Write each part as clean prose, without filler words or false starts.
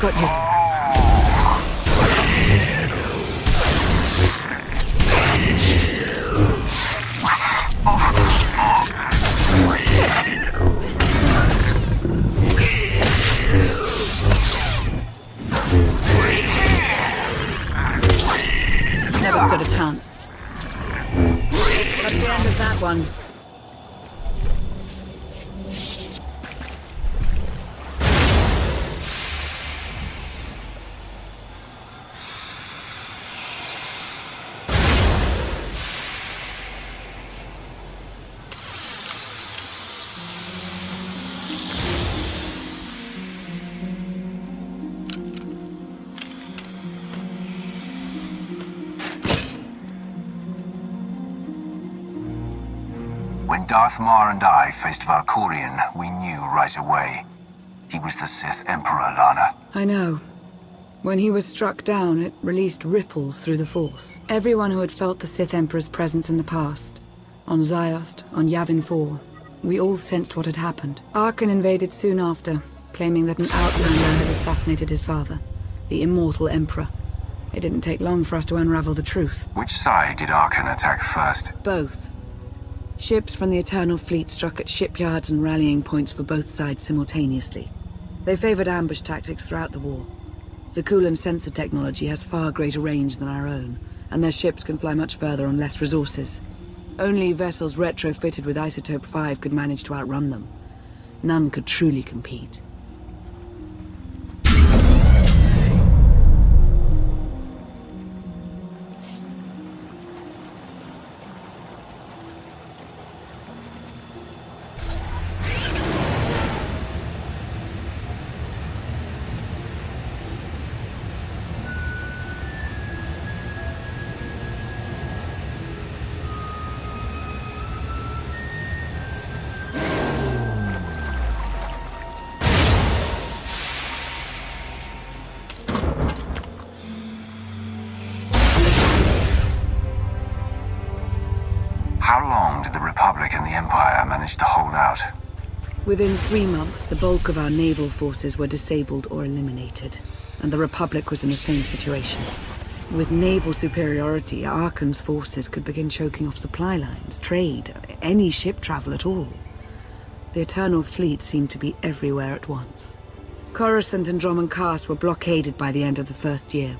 got you. Never stood a chance. That's the end of that one. When Darth Mar and I faced Valkorion, we knew right away. He was the Sith Emperor, Lana. I know. When he was struck down, it released ripples through the Force. Everyone who had felt the Sith Emperor's presence in the past, on Ziost, on Yavin 4, we all sensed what had happened. Arkan invaded soon after, claiming that an Outlander had assassinated his father, the immortal Emperor. It didn't take long for us to unravel the truth. Which side did Arkan attack first? Both. Ships from the Eternal Fleet struck at shipyards and rallying points for both sides simultaneously. They favored ambush tactics throughout the war. Zakuulan sensor technology has far greater range than our own, and their ships can fly much further on less resources. Only vessels retrofitted with Isotope 5 could manage to outrun them. None could truly compete. How long did the Republic and the Empire manage to hold out? Within 3 months, the bulk of our naval forces were disabled or eliminated, and the Republic was in the same situation. With naval superiority, Arkan's forces could begin choking off supply lines, trade, any ship travel at all. The Eternal Fleet seemed to be everywhere at once. Coruscant and Dromund Kaas were blockaded by the end of the first year.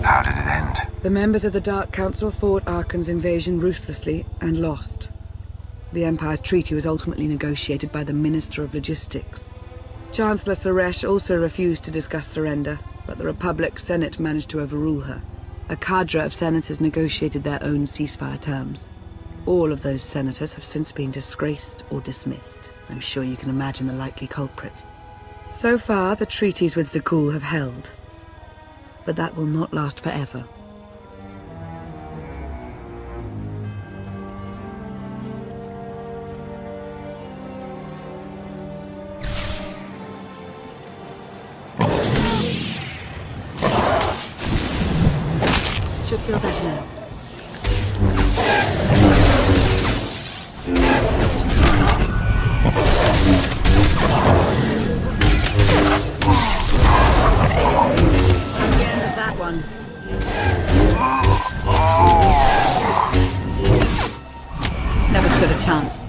How did it end? The members of the Dark Council fought Arkan's invasion ruthlessly and lost. The Empire's treaty was ultimately negotiated by the Minister of Logistics. Chancellor Suresh also refused to discuss surrender, but the Republic Senate managed to overrule her. A cadre of senators negotiated their own ceasefire terms. All of those senators have since been disgraced or dismissed. I'm sure you can imagine the likely culprit. So far, the treaties with Zakuul have held. But that will not last forever. Should feel better now. That one. Never stood a chance.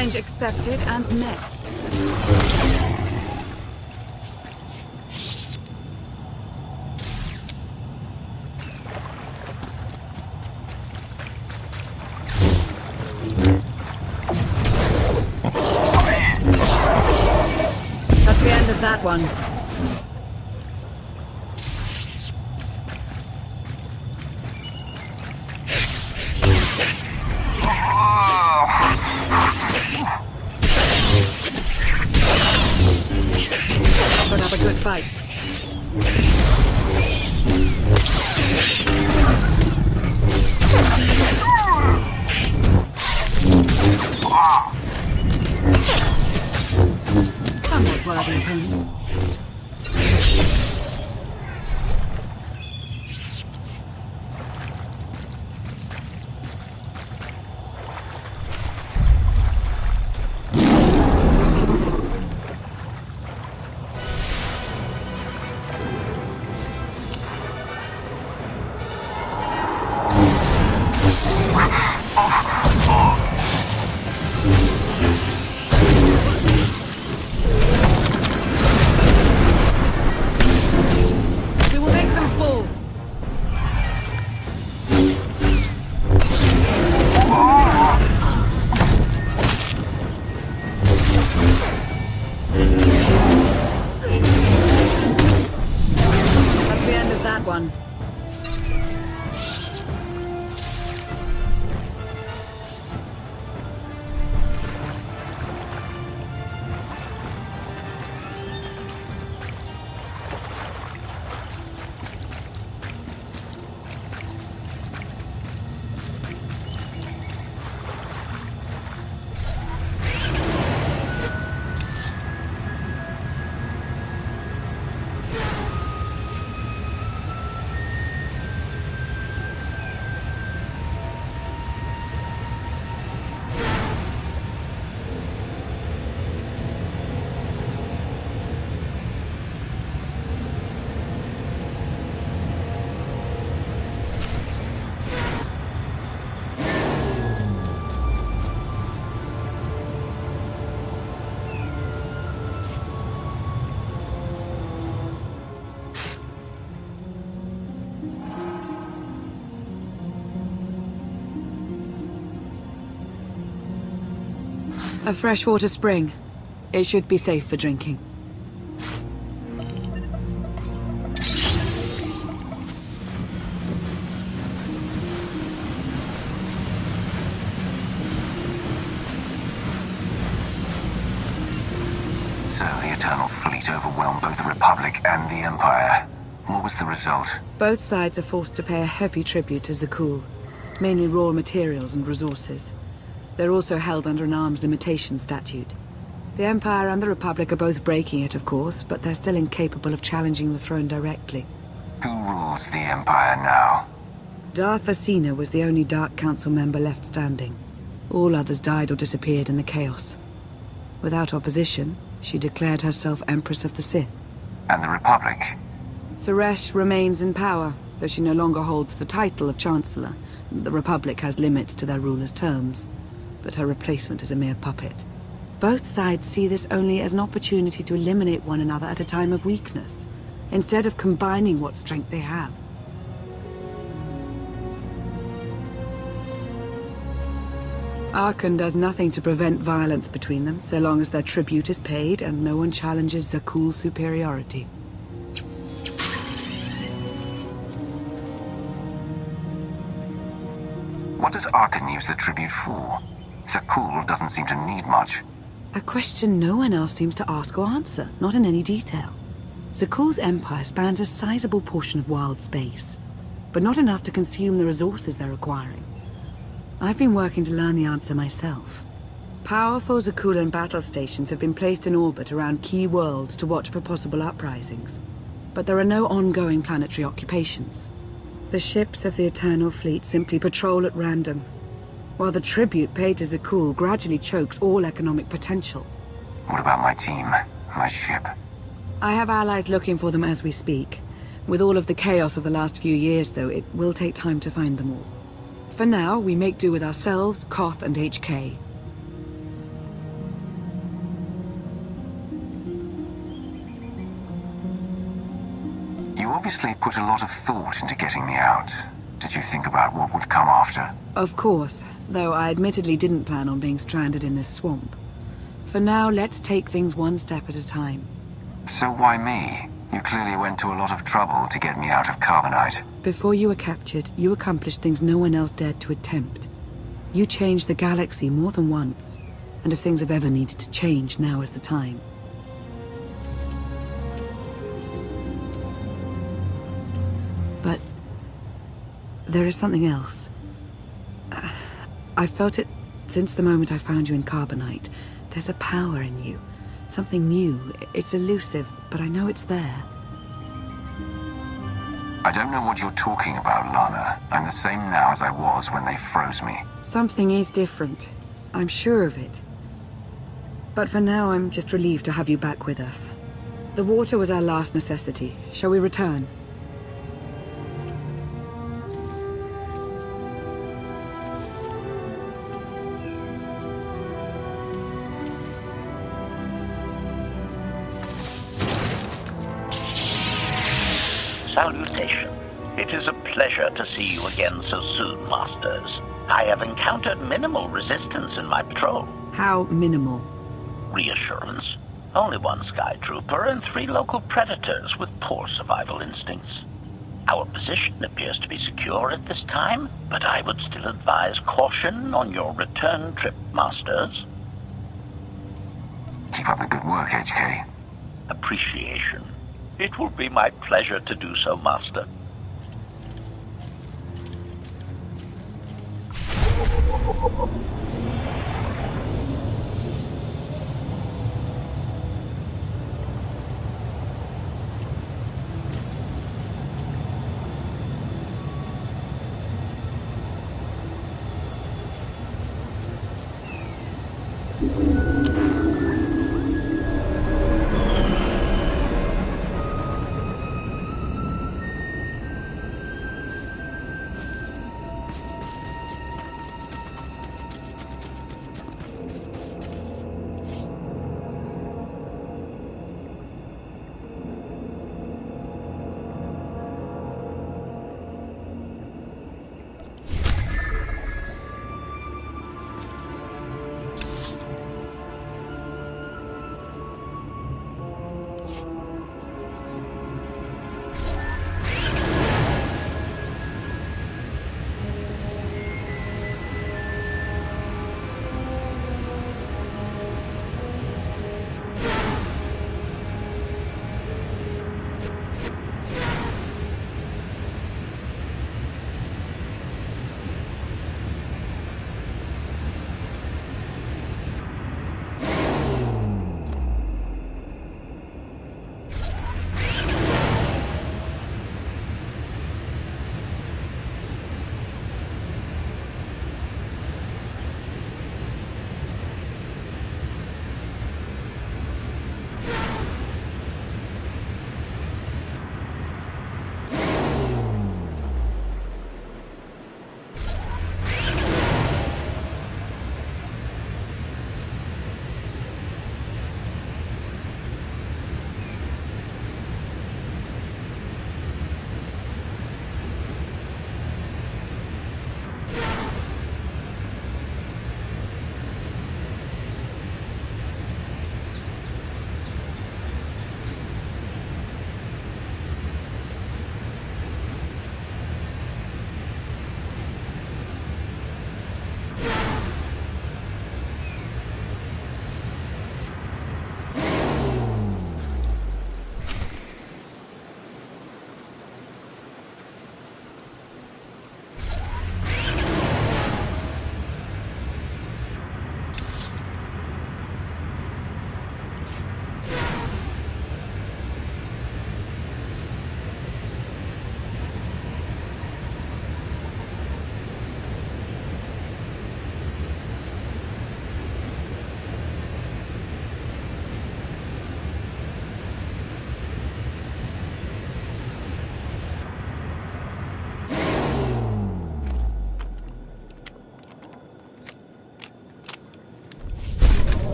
Challenge accepted and met. That's the end of that one. Put up a good fight. Somewhat worthy opponent. One. A freshwater spring. It should be safe for drinking. So the Eternal Fleet overwhelmed both the Republic and the Empire. What was the result? Both sides are forced to pay a heavy tribute to Zakuul, mainly raw materials and resources. They're also held under an arms limitation statute. The Empire and the Republic are both breaking it, of course, but they're still incapable of challenging the throne directly. Who rules the Empire now? Darth Viticus was the only Dark Council member left standing. All others died or disappeared in the chaos. Without opposition, she declared herself Empress of the Sith. And the Republic? Suresh remains in power, though she no longer holds the title of Chancellor. The Republic has limits to their ruler's terms, but her replacement is a mere puppet. Both sides see this only as an opportunity to eliminate one another at a time of weakness, instead of combining what strength they have. Archon does nothing to prevent violence between them, so long as their tribute is paid and no one challenges Zakuul's superiority. What does Archon use the tribute for? Zakuul doesn't seem to need much. A question no one else seems to ask or answer, not in any detail. Zakuul's empire spans a sizable portion of wild space, but not enough to consume the resources they're acquiring. I've been working to learn the answer myself. Powerful Zakuulan battle stations have been placed in orbit around key worlds to watch for possible uprisings, but there are no ongoing planetary occupations. The ships of the Eternal Fleet simply patrol at random, while the tribute paid to Zakuul gradually chokes all economic potential. What about my team? My ship? I have allies looking for them as we speak. With all of the chaos of the last few years, though, it will take time to find them all. For now, we make do with ourselves, Koth, and HK. obviously put a lot of thought into getting me out. Did you think about what would come after? Of course, though I admittedly didn't plan on being stranded in this swamp. For now, let's take things one step at a time. So why me? You clearly went to a lot of trouble to get me out of Carbonite. Before you were captured, you accomplished things no one else dared to attempt. You changed the galaxy more than once, and if things have ever needed to change, now is the time. But there is something else. I felt it since the moment I found you in Carbonite. There's a power in you. Something new. It's elusive, but I know it's there. I don't know what you're talking about, Lana. I'm the same now as I was when they froze me. Something is different. I'm sure of it. But for now, I'm just relieved to have you back with us. The water was our last necessity. Shall we return? Salutation. It is a pleasure to see you again so soon, Masters. I have encountered minimal resistance in my patrol. How minimal? Reassurance. Only one Sky Trooper and 3 local predators with poor survival instincts. Our position appears to be secure at this time, but I would still advise caution on your return trip, Masters. Keep up the good work, HK. Appreciation. It will be my pleasure to do so, Master.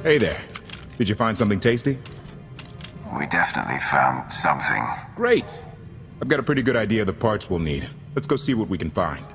Hey there. Did you find something tasty? We definitely found something. Great! I've got a pretty good idea of the parts we'll need. Let's go see what we can find.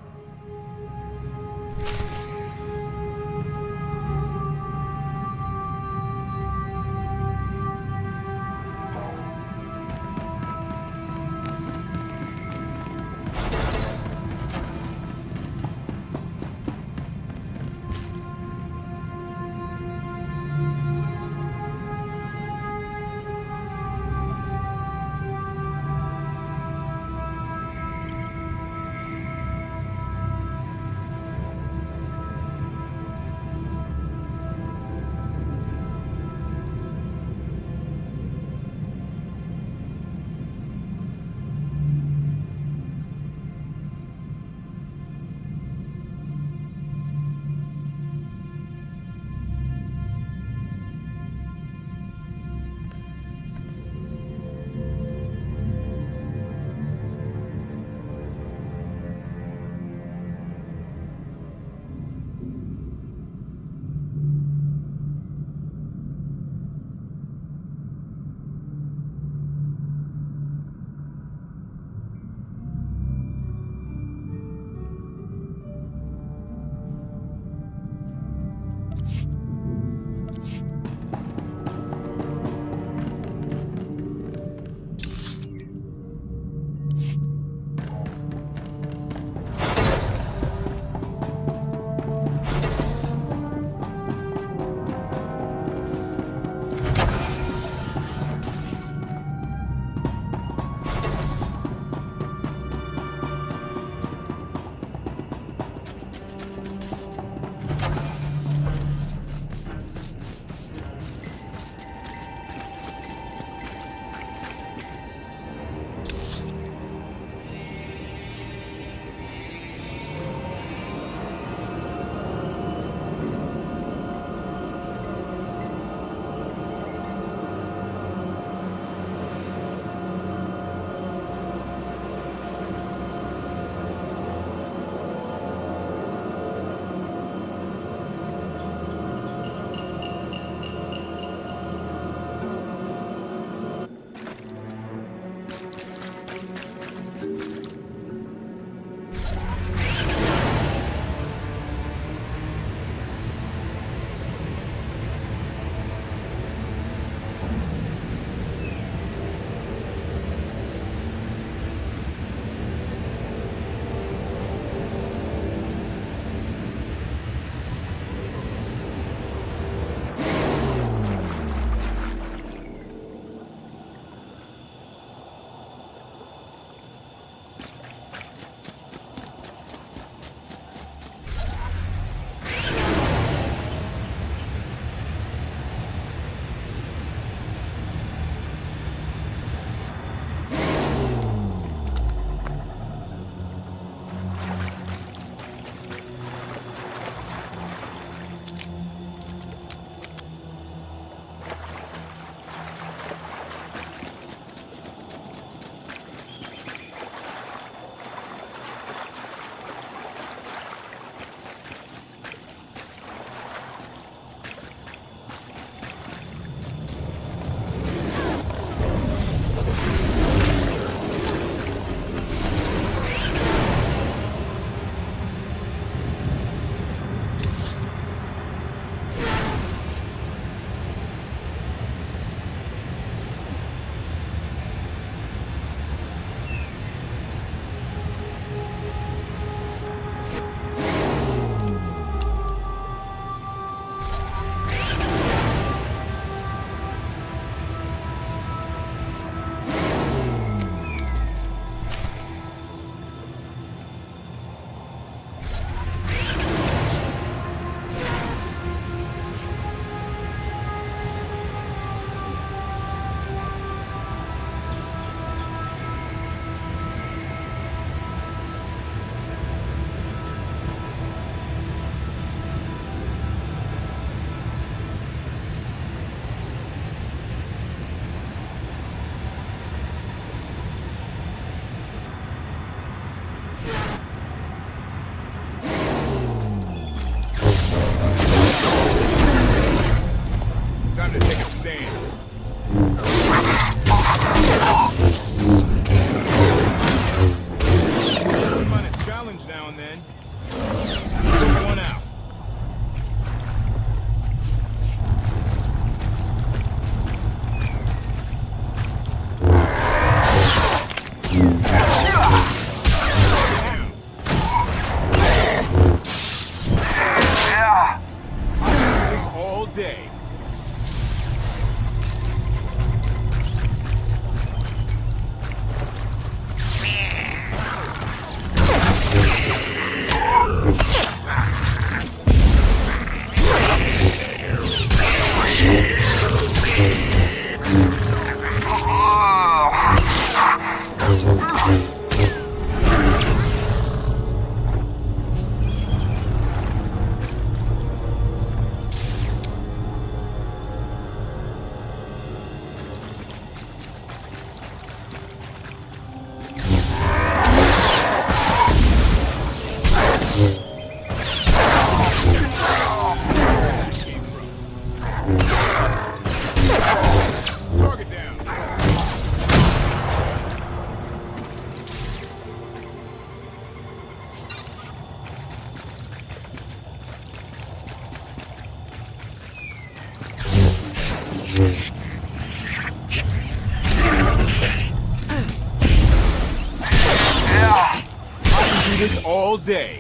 this all day.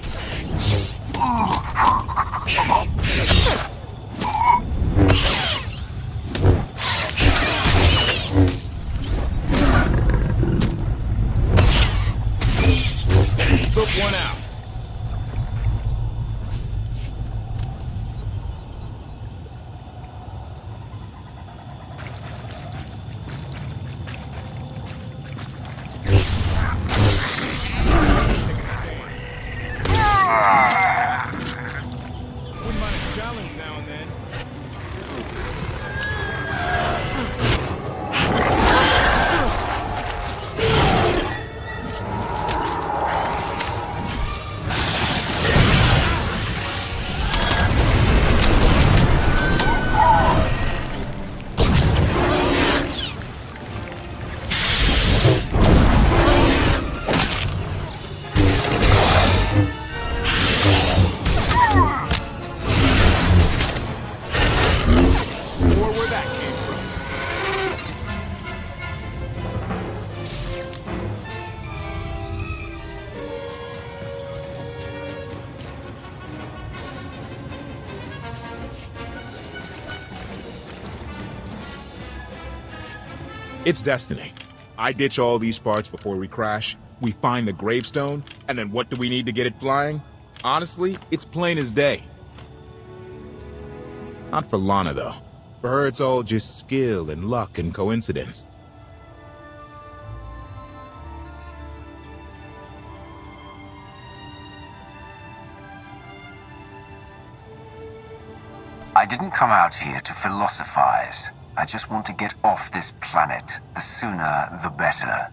Took one out. Wouldn't mind a challenge now and then. It's destiny. I ditch all these parts before we crash, we find the Gravestone, and then what do we need to get it flying? Honestly, it's plain as day. Not for Lana, though. For her, it's all just skill and luck and coincidence. I didn't come out here to philosophize. I just want to get off this planet. The sooner, the better.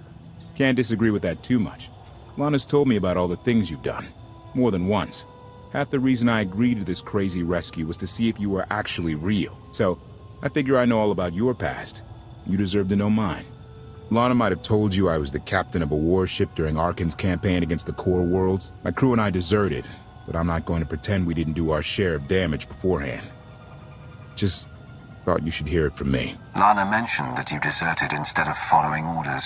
Can't disagree with that too much. Lana's told me about all the things you've done. More than once. Half the reason I agreed to this crazy rescue was to see if you were actually real. So, I figure I know all about your past. You deserve to know mine. Lana might have told you I was the captain of a warship during Arkan's campaign against the Core Worlds. My crew and I deserted, but I'm not going to pretend we didn't do our share of damage beforehand. Just thought you should hear it from me. Lana mentioned that you deserted instead of following orders.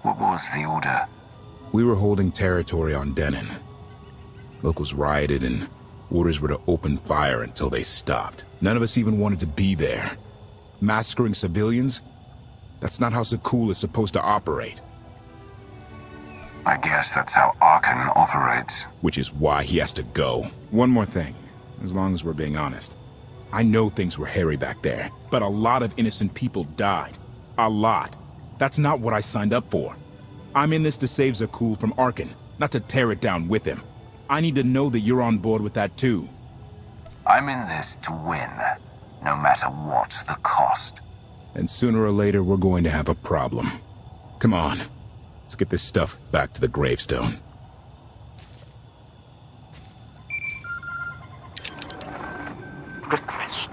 What was the order? We were holding territory on Denon. Locals rioted and orders were to open fire until they stopped. None of us even wanted to be there. Massacring civilians? That's not how Zakuul is supposed to operate. I guess that's how Arkan operates. Which is why he has to go. One more thing, as long as we're being honest. I know things were hairy back there, but a lot of innocent people died. A lot. That's not what I signed up for. I'm in this to save Zakuul from Arkan, not to tear it down with him. I need to know that you're on board with that too. I'm in this to win, no matter what the cost. And sooner or later, we're going to have a problem. Come on, let's get this stuff back to the Gravestone. Request.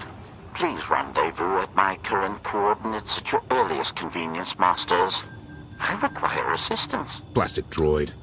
Please rendezvous at my current coordinates at your earliest convenience, Masters. I require assistance. Plastic droid.